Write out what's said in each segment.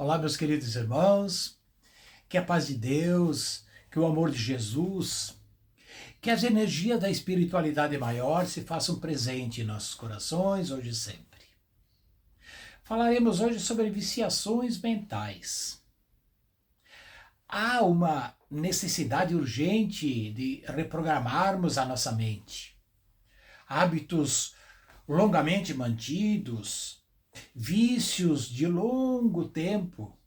Olá, meus queridos irmãos, que a paz de Deus, que o amor de Jesus, que as energias da espiritualidade maior se façam presente em nossos corações hoje e sempre. Falaremos hoje sobre viciações mentais. Há uma necessidade urgente de reprogramarmos a nossa mente. Hábitos longamente mantidos, vícios de longo tempo,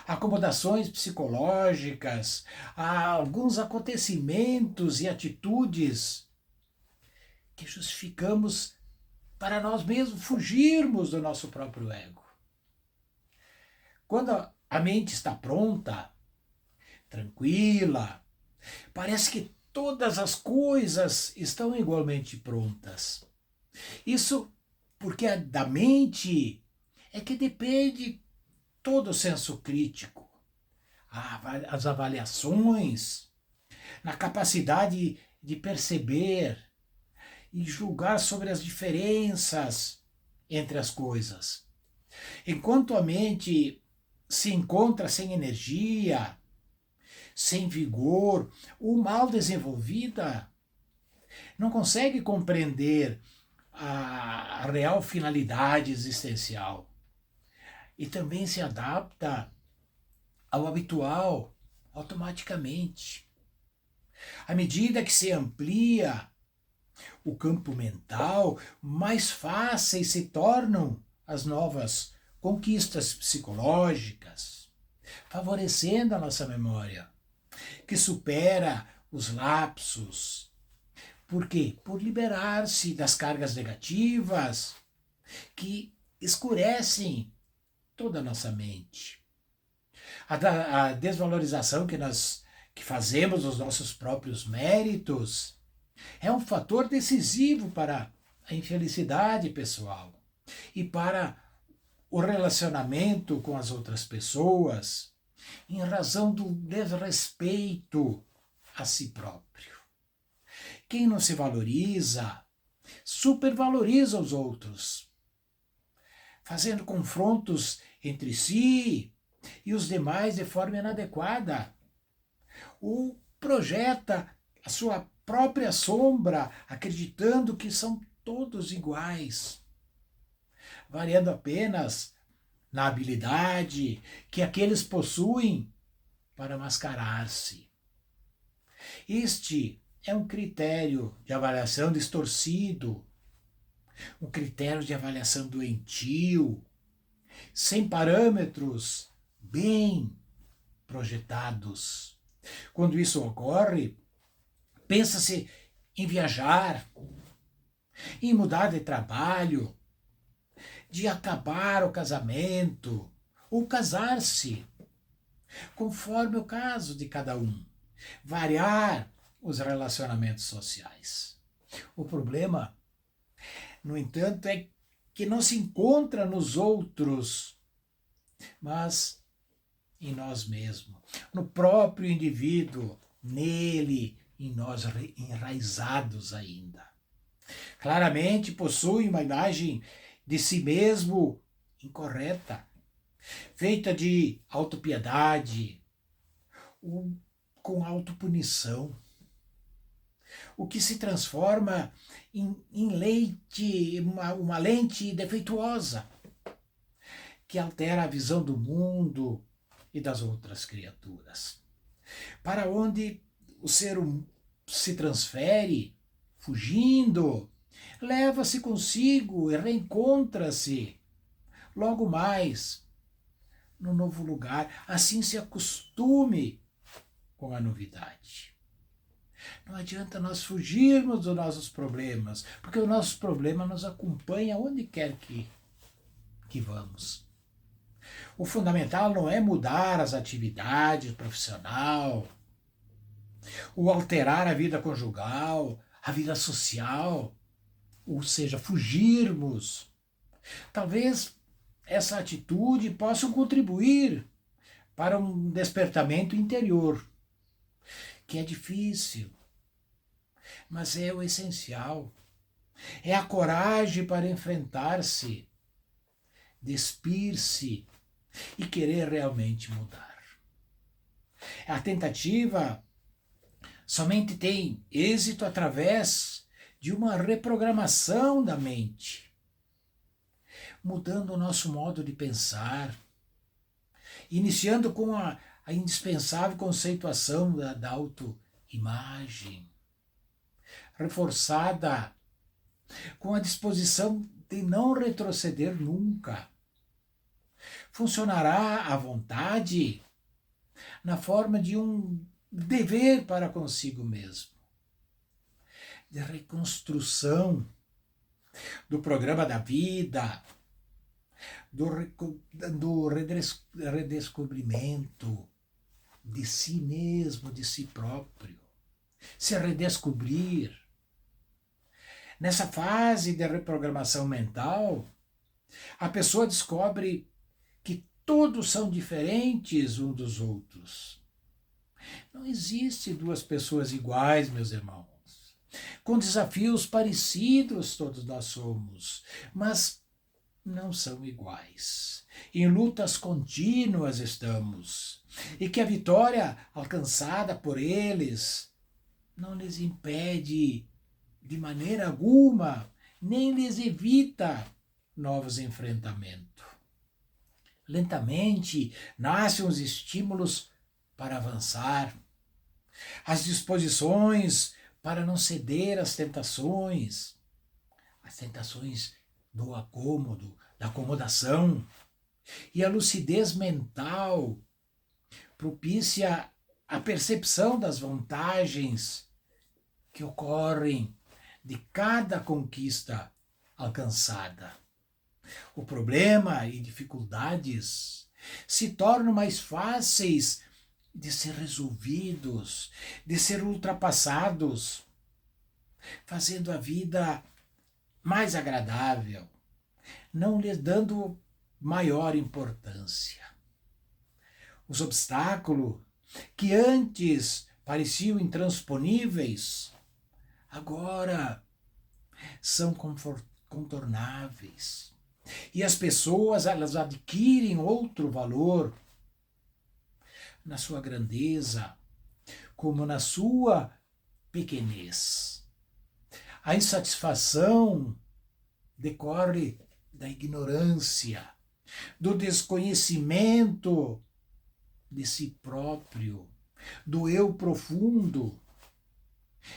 acomodações psicológicas, há alguns acontecimentos e atitudes que justificamos para nós mesmos fugirmos do nosso próprio ego. Quando a mente está pronta, tranquila, parece que todas as coisas estão igualmente prontas. Isso porque da mente é que depende todo o senso crítico, as avaliações, na capacidade de perceber e julgar sobre as diferenças entre as coisas. Enquanto a mente se encontra sem energia, sem vigor ou mal desenvolvida, não consegue compreender a real finalidade existencial e também se adapta ao habitual automaticamente. À medida que se amplia o campo mental, mais fáceis se tornam as novas conquistas psicológicas, favorecendo a nossa memória, que supera os lapsos. Por quê? Por liberar-se das cargas negativas que escurecem toda a nossa mente. A desvalorização que fazemos dos nossos próprios méritos é um fator decisivo para a infelicidade pessoal e para o relacionamento com as outras pessoas, em razão do desrespeito a si próprio. Quem não se valoriza, supervaloriza os outros, fazendo confrontos entre si e os demais de forma inadequada, ou projeta a sua própria sombra, acreditando que são todos iguais, variando apenas na habilidade que aqueles possuem para mascarar-se. Este é um critério de avaliação distorcido, um critério de avaliação doentio, sem parâmetros bem projetados. Quando isso ocorre, pensa-se em viajar, em mudar de trabalho, de acabar o casamento ou casar-se, conforme o caso de cada um, variar os relacionamentos sociais. O problema, no entanto, é que não se encontra nos outros, mas em nós mesmos, no próprio indivíduo, nele, em nós enraizados ainda. Claramente possui uma imagem de si mesmo incorreta, feita de autopiedade ou com autopunição, o que se transforma em uma lente defeituosa, que altera a visão do mundo e das outras criaturas. Para onde o ser se transfere, fugindo, leva-se consigo e reencontra-se logo mais no novo lugar. Assim se acostume com a novidade. Não adianta nós fugirmos dos nossos problemas, porque os nossos problemas nos acompanham onde quer que vamos. O fundamental não é mudar as atividades profissional, ou alterar a vida conjugal, a vida social, ou seja, fugirmos. Talvez essa atitude possa contribuir para um despertamento interior, que é difícil, mas é o essencial. É a coragem para enfrentar-se, despir-se e querer realmente mudar. A tentativa somente tem êxito através de uma reprogramação da mente, mudando o nosso modo de pensar, iniciando com a indispensável conceituação da autoimagem, reforçada com a disposição de não retroceder nunca. Funcionará à vontade na forma de um dever para consigo mesmo, de reconstrução do programa da vida, do redescobrimento de si mesmo, de si próprio, se redescobrir. Nessa fase de reprogramação mental, a pessoa descobre que todos são diferentes uns dos outros. Não existe duas pessoas iguais, meus irmãos. Com desafios parecidos todos nós somos, mas não são iguais. Em lutas contínuas estamos, e que a vitória alcançada por eles não lhes impede de maneira alguma, nem lhes evita novos enfrentamentos. Lentamente nascem os estímulos para avançar, as disposições para não ceder às tentações, as tentações do acômodo, da acomodação, e a lucidez mental propicia a percepção das vantagens que ocorrem de cada conquista alcançada. O problema e dificuldades se tornam mais fáceis de ser resolvidos, de ser ultrapassados, fazendo a vida mais agradável, não lhes dando maior importância. Os obstáculos que antes pareciam intransponíveis, agora são contornáveis. E as pessoas, elas adquirem outro valor na sua grandeza, como na sua pequenez. A insatisfação decorre da ignorância, do desconhecimento de si próprio, do eu profundo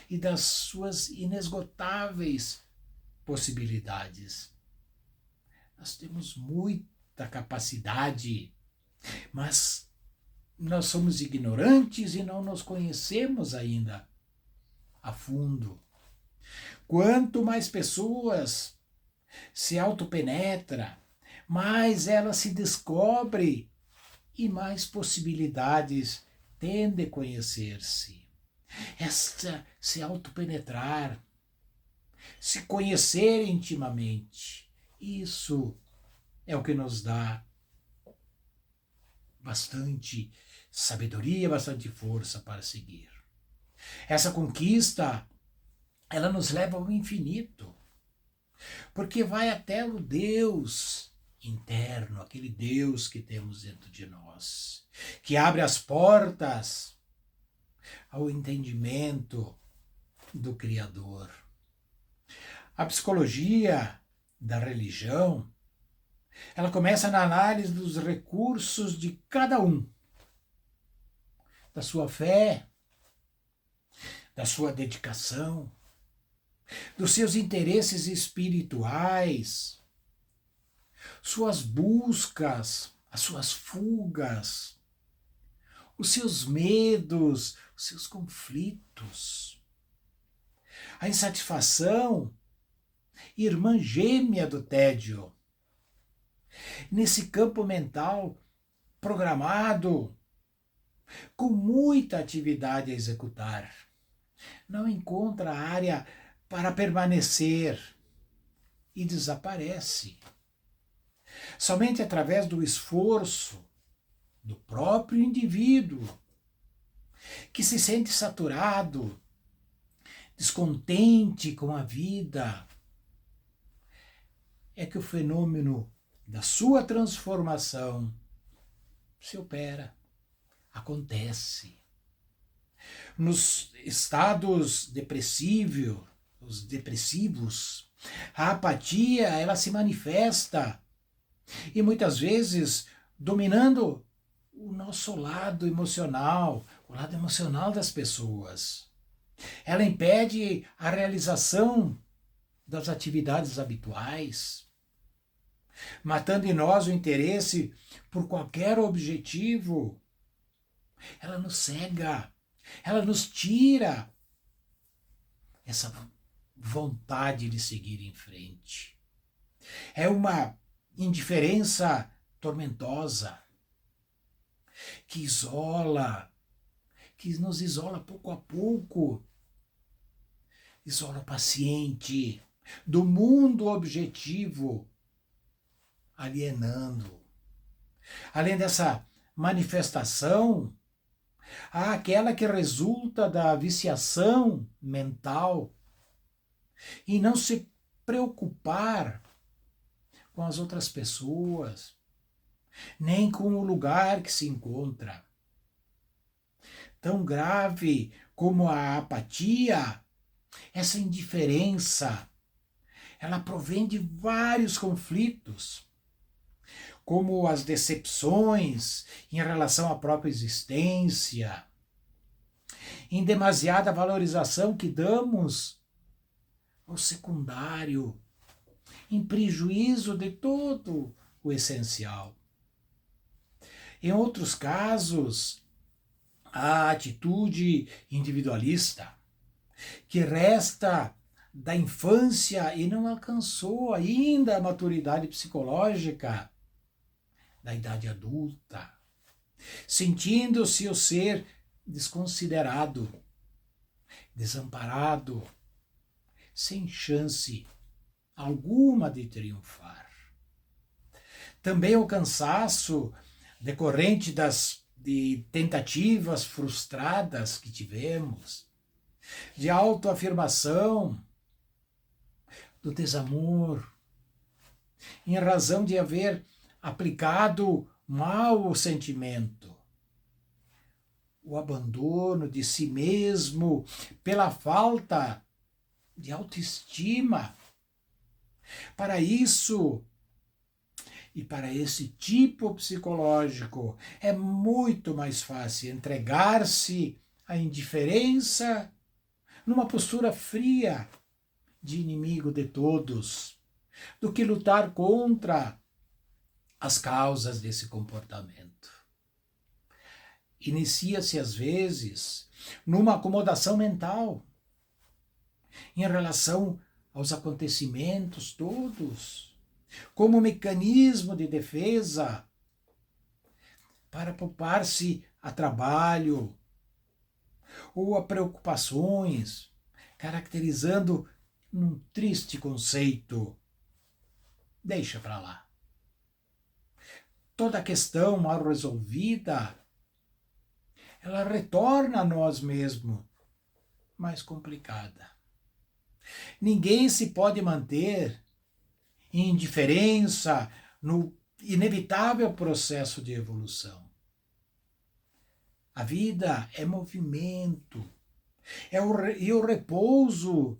e das suas inesgotáveis possibilidades. Nós temos muita capacidade, mas nós somos ignorantes e não nos conhecemos ainda a fundo. Quanto mais pessoas se autopenetra, mais ela se descobre e mais possibilidades tem de conhecer-se. Se autopenetrar, se conhecer intimamente, isso é o que nos dá bastante sabedoria, bastante força para seguir. Essa conquista, ela nos leva ao infinito, porque vai até o Deus interno, aquele Deus que temos dentro de nós, que abre as portas ao entendimento do Criador. A psicologia da religião, ela começa na análise dos recursos de cada um, da sua fé, da sua dedicação, dos seus interesses espirituais, suas buscas, as suas fugas, os seus medos, os seus conflitos. A insatisfação, irmã gêmea do tédio. Nesse campo mental programado, com muita atividade a executar, não encontra área para permanecer e desaparece. Somente através do esforço do próprio indivíduo, que se sente saturado, descontente com a vida, é que o fenômeno da sua transformação se opera, acontece. Nos estados os depressivos, a apatia, ela se manifesta e muitas vezes dominando o nosso lado emocional, o lado emocional das pessoas. Ela impede a realização das atividades habituais, matando em nós o interesse por qualquer objetivo. Ela nos cega, ela nos tira essa vontade de seguir em frente. É uma indiferença tormentosa que isola, que nos isola pouco a pouco, isola o paciente do mundo objetivo, alienando. Além dessa manifestação, há aquela que resulta da viciação mental e não se preocupar com as outras pessoas, nem com o lugar que se encontra. Tão grave como a apatia, essa indiferença, ela provém de vários conflitos, como as decepções em relação à própria existência, em demasiada valorização que damos ao secundário, em prejuízo de todo o essencial. Em outros casos, a atitude individualista, que resta da infância e não alcançou ainda a maturidade psicológica da idade adulta, sentindo-se o ser desconsiderado, desamparado, sem chance alguma de triunfar. Também o cansaço decorrente de tentativas frustradas que tivemos, de autoafirmação, do desamor, em razão de haver aplicado mal o sentimento, o abandono de si mesmo pela falta de autoestima. Para isso, e para esse tipo psicológico, é muito mais fácil entregar-se à indiferença numa postura fria de inimigo de todos, do que lutar contra as causas desse comportamento. Inicia-se, às vezes, numa acomodação mental em relação aos acontecimentos todos, como mecanismo de defesa para poupar-se a trabalho ou a preocupações, caracterizando num triste conceito: deixa para lá. Toda questão mal resolvida, ela retorna a nós mesmos, mais complicada. Ninguém se pode manter em indiferença no inevitável processo de evolução. A vida é movimento, e o repouso,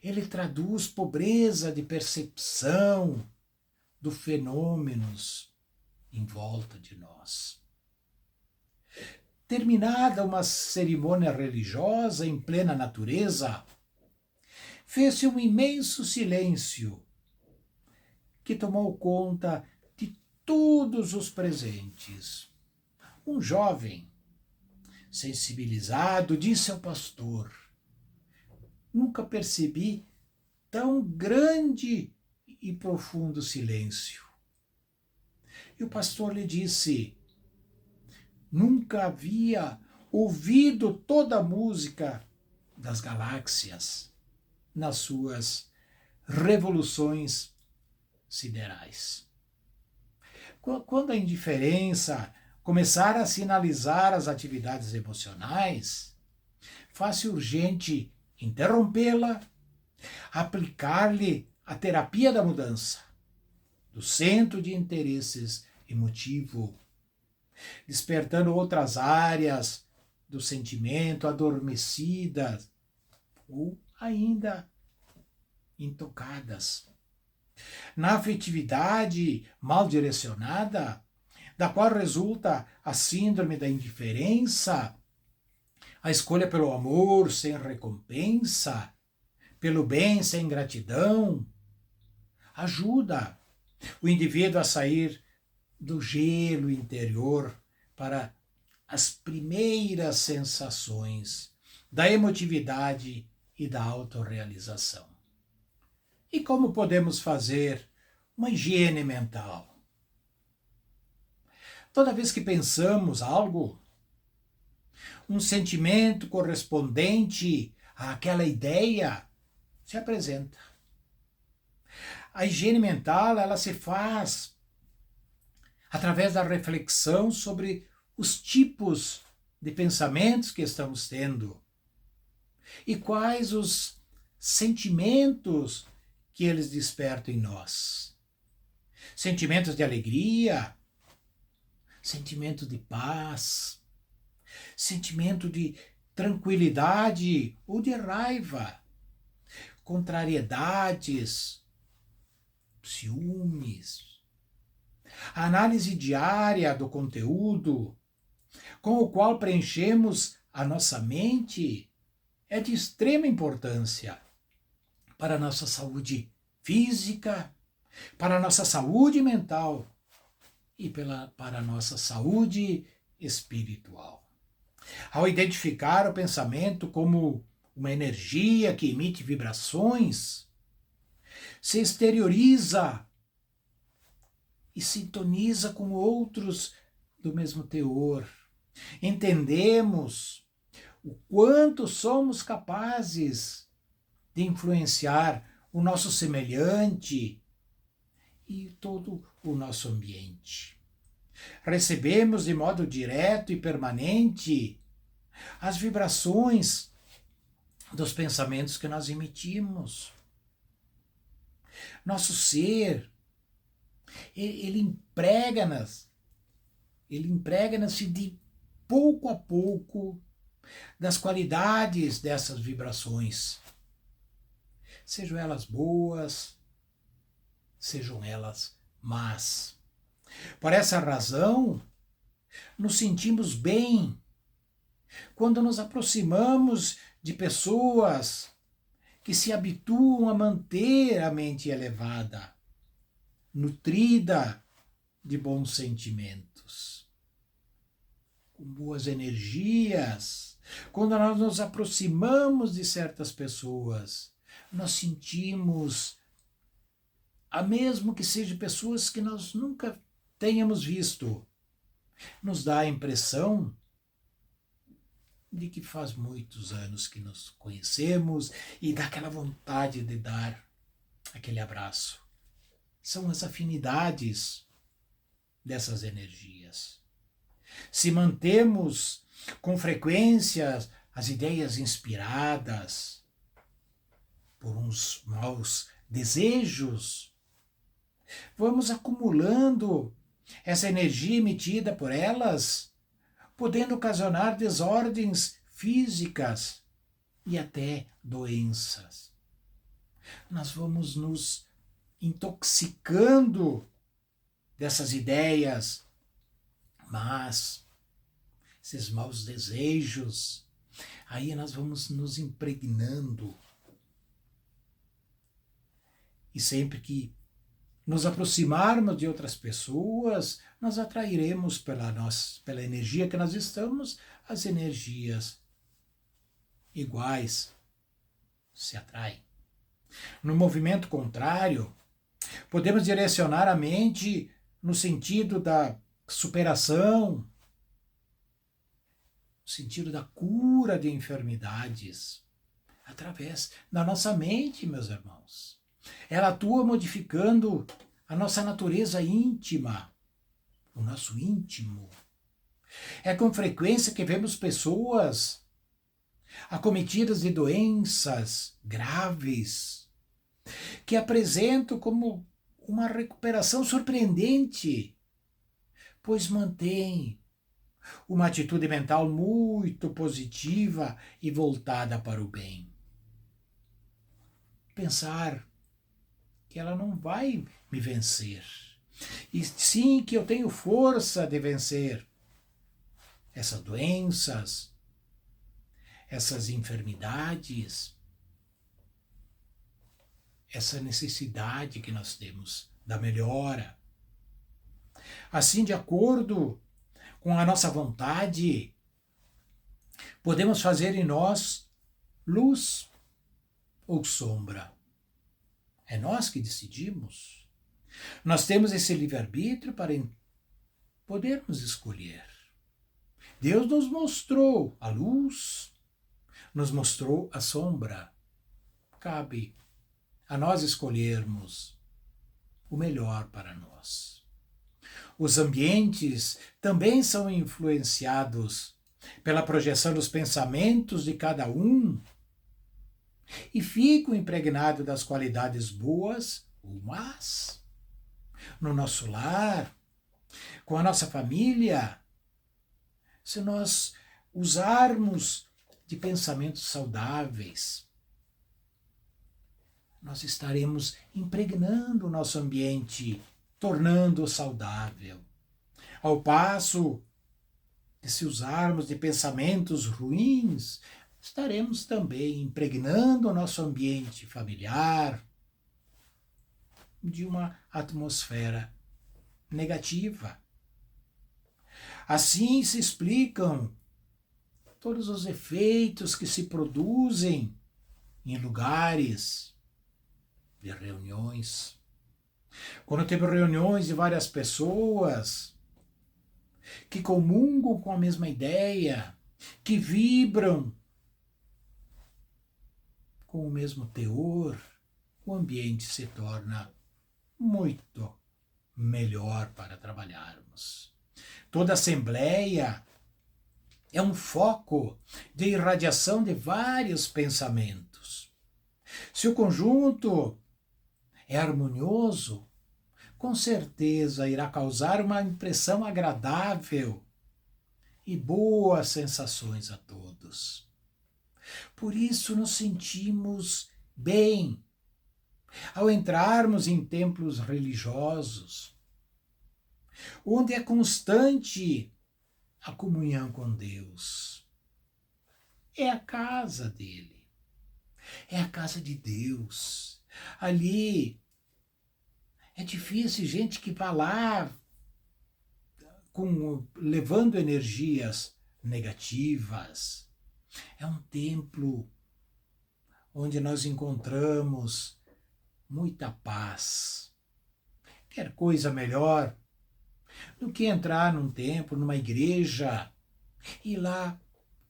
ele traduz pobreza de percepção dos fenômenos em volta de nós. Terminada uma cerimônia religiosa em plena natureza, fez-se um imenso silêncio que tomou conta de todos os presentes. Um jovem, sensibilizado, disse ao pastor: nunca percebi tão grande e profundo silêncio. E o pastor lhe disse: nunca havia ouvido toda a música das galáxias nas suas revoluções siderais. Quando a indiferença começar a sinalizar as atividades emocionais, faz-se urgente interrompê-la, aplicar-lhe a terapia da mudança do centro de interesses emotivo, despertando outras áreas do sentimento adormecidas ou ainda intocadas. Na afetividade mal direcionada, da qual resulta a síndrome da indiferença, a escolha pelo amor sem recompensa, pelo bem sem gratidão, ajuda o indivíduo a sair do gelo interior para as primeiras sensações da emotividade e da autorrealização. E como podemos fazer uma higiene mental? Toda vez que pensamos algo, um sentimento correspondente àquela ideia se apresenta. A higiene mental, ela se faz através da reflexão sobre os tipos de pensamentos que estamos tendo e quais os sentimentos que eles despertam em nós. Sentimentos de alegria, sentimento de paz, sentimento de tranquilidade ou de raiva, contrariedades, ciúmes. A análise diária do conteúdo com o qual preenchemos a nossa mente é de extrema importância para a nossa saúde física, para a nossa saúde mental e para a nossa saúde espiritual. Ao identificar o pensamento como uma energia que emite vibrações, se exterioriza e sintoniza com outros do mesmo teor. Entendemos o quanto somos capazes de influenciar o nosso semelhante e todo o nosso ambiente. Recebemos de modo direto e permanente as vibrações dos pensamentos que nós emitimos. Nosso ser, ele emprega-nos de pouco a pouco das qualidades dessas vibrações. Sejam elas boas, sejam elas más. Por essa razão, nos sentimos bem quando nos aproximamos de pessoas que se habituam a manter a mente elevada, nutrida de bons sentimentos, com boas energias. Quando nós nos aproximamos de certas pessoas, nós sentimos, mesmo que sejam pessoas que nós nunca tenhamos visto, nos dá a impressão de que faz muitos anos que nos conhecemos e dá aquela vontade de dar aquele abraço. São as afinidades dessas energias. Se mantemos com frequência as ideias inspiradas por uns maus desejos, vamos acumulando essa energia emitida por elas, podendo ocasionar desordens físicas e até doenças. Nós vamos nos intoxicando dessas ideias, mas esses maus desejos, aí nós vamos nos impregnando. E sempre que nos aproximarmos de outras pessoas, nós atrairemos pela energia que nós estamos, as energias iguais se atraem. No movimento contrário, podemos direcionar a mente no sentido da superação, no sentido da cura de enfermidades, através da nossa mente, meus irmãos. Ela atua modificando a nossa natureza íntima, o nosso íntimo. É com frequência que vemos pessoas acometidas de doenças graves, que apresentam como uma recuperação surpreendente, pois mantêm uma atitude mental muito positiva e voltada para o bem. Pensar que ela não vai me vencer, e sim que eu tenho força de vencer essas doenças, essas enfermidades, essa necessidade que nós temos da melhora. Assim, de acordo com a nossa vontade, podemos fazer em nós luz ou sombra. É nós que decidimos. Nós temos esse livre-arbítrio para podermos escolher. Deus nos mostrou a luz, nos mostrou a sombra. Cabe a nós escolhermos o melhor para nós. Os ambientes também são influenciados pela projeção dos pensamentos de cada um e ficam impregnados das qualidades boas ou más. No nosso lar, com a nossa família, se nós usarmos de pensamentos saudáveis, nós estaremos impregnando o nosso ambiente, tornando-o saudável. Ao passo que, se usarmos de pensamentos ruins, estaremos também impregnando o nosso ambiente familiar de uma atmosfera negativa. Assim se explicam todos os efeitos que se produzem em lugares de reuniões. Quando temos reuniões de várias pessoas que comungam com a mesma ideia, que vibram com o mesmo teor, o ambiente se torna muito melhor para trabalharmos. Toda assembleia é um foco de irradiação de vários pensamentos. Se o conjunto é harmonioso, com certeza irá causar uma impressão agradável e boas sensações a todos. Por isso nos sentimos bem ao entrarmos em templos religiosos, onde é constante a comunhão com Deus. É a casa dele, é a casa de Deus. Ali é difícil gente que vá lá levando energias negativas. É um templo onde nós encontramos muita paz. Quer coisa melhor do que entrar num templo, numa igreja, e lá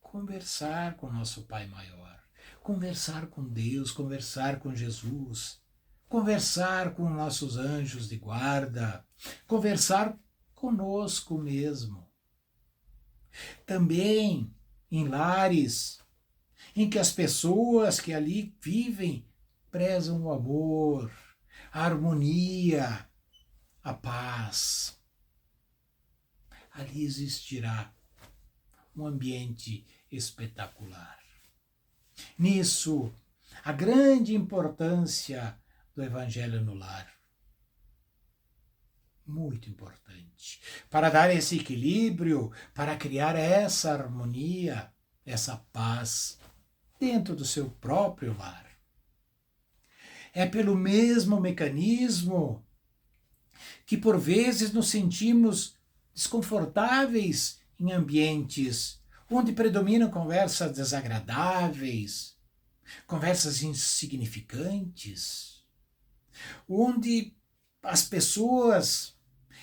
conversar com nosso Pai Maior, conversar com Deus, conversar com Jesus, conversar com nossos anjos de guarda, conversar conosco mesmo. Também em lares em que as pessoas que ali vivem prezam o amor, a harmonia, a paz. Ali existirá um ambiente espetacular. Nisso, a grande importância do Evangelho no lar. Muito importante. Para dar esse equilíbrio, para criar essa harmonia, essa paz dentro do seu próprio lar. É pelo mesmo mecanismo que por vezes nos sentimos desconfortáveis em ambientes onde predominam conversas desagradáveis, conversas insignificantes, onde as pessoas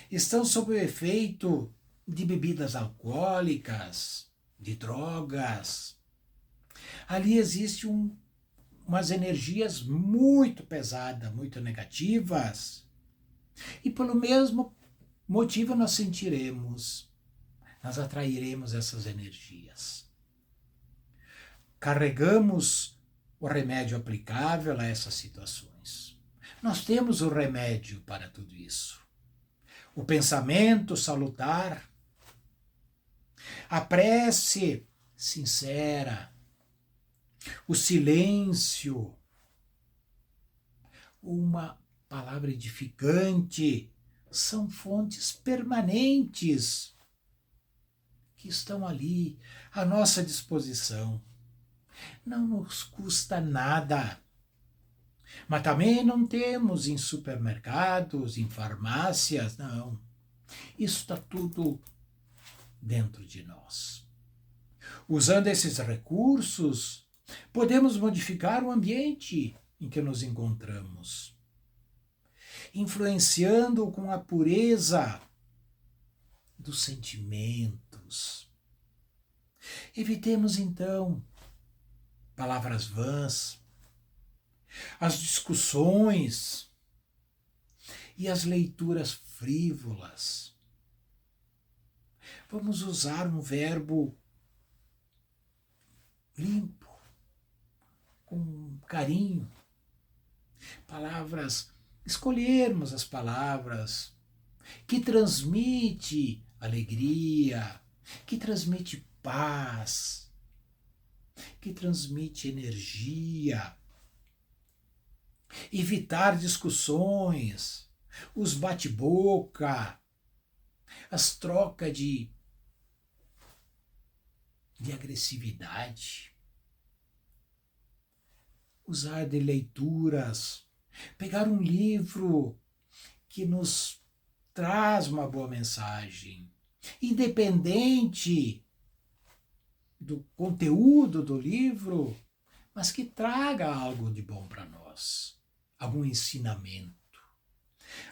estão sob o efeito de bebidas alcoólicas, de drogas. Ali existe umas energias muito pesadas, muito negativas, e pelo mesmo motivo nós atrairemos essas energias. Carregamos o remédio aplicável a essas situações. Nós temos o remédio para tudo isso. O pensamento salutar, a prece sincera, o silêncio, uma palavra edificante, são fontes permanentes que estão ali à nossa disposição. Não nos custa nada. Mas também não temos em supermercados, em farmácias, não. Isso está tudo dentro de nós. Usando esses recursos, podemos modificar o ambiente em que nos encontramos, influenciando com a pureza dos sentimentos. Evitemos, então, palavras vãs, as discussões e as leituras frívolas. Vamos usar um verbo limpo, com carinho. Palavras, escolhermos as palavras que transmite alegria, que transmite paz, que transmite energia. Evitar discussões, os bate-boca, as trocas de agressividade. Usar de leituras, pegar um livro que nos traz uma boa mensagem, independente do conteúdo do livro, mas que traga algo de bom para nós, algum ensinamento.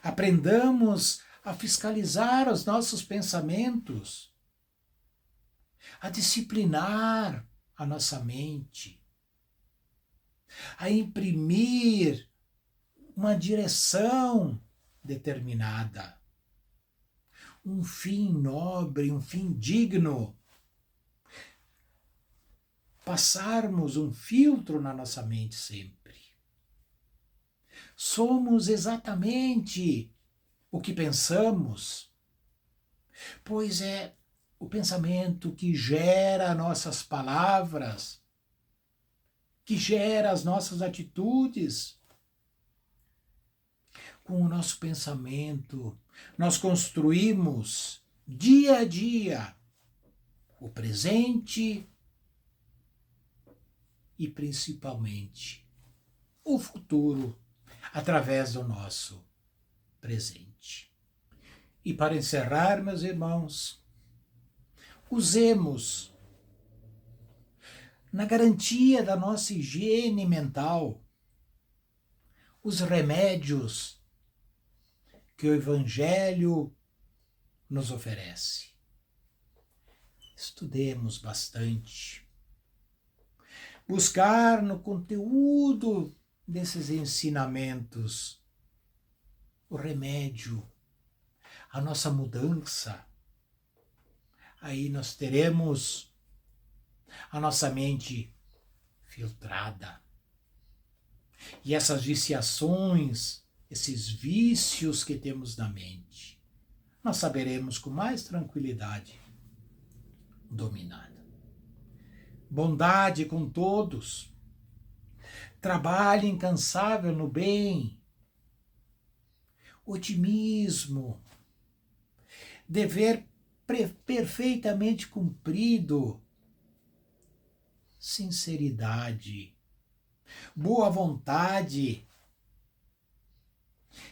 Aprendamos a fiscalizar os nossos pensamentos, a disciplinar a nossa mente, a imprimir uma direção determinada, um fim nobre, um fim digno. Passarmos um filtro na nossa mente sempre. Somos exatamente o que pensamos, pois é o pensamento que gera nossas palavras, que gera as nossas atitudes. Com o nosso pensamento, nós construímos dia a dia o presente e principalmente o futuro através do nosso presente. E para encerrar, meus irmãos, usemos na garantia da nossa higiene mental os remédios que o Evangelho nos oferece. Estudemos bastante. Buscar no conteúdo desses ensinamentos o remédio, a nossa mudança. Aí nós teremos a nossa mente filtrada. E essas viciações, esses vícios que temos na mente, nós saberemos com mais tranquilidade dominar. Bondade com todos, trabalho incansável no bem, otimismo, dever perfeitamente cumprido, sinceridade, boa vontade,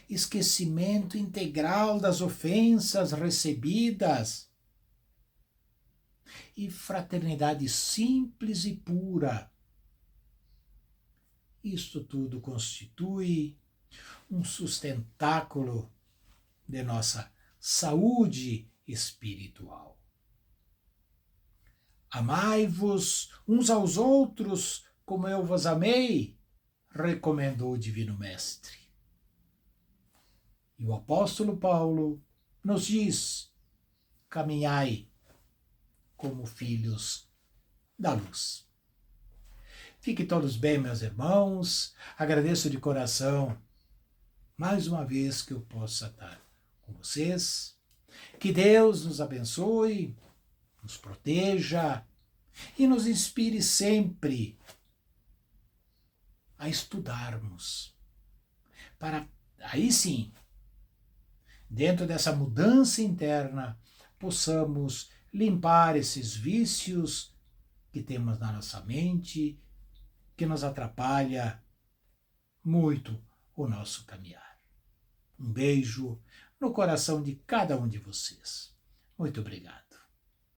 esquecimento integral das ofensas recebidas e fraternidade simples e pura. Isto tudo constitui um sustentáculo de nossa saúde espiritual. Amai-vos uns aos outros como eu vos amei, recomendou o Divino Mestre. E o apóstolo Paulo nos diz: caminhai como filhos da luz. Fiquem todos bem, meus irmãos. Agradeço de coração mais uma vez que eu possa estar com vocês. Que Deus nos abençoe, nos proteja e nos inspire sempre a estudarmos, para aí sim, dentro dessa mudança interna, possamos limpar esses vícios que temos na nossa mente, que nos atrapalha muito o nosso caminhar. Um beijo no coração de cada um de vocês. Muito obrigado.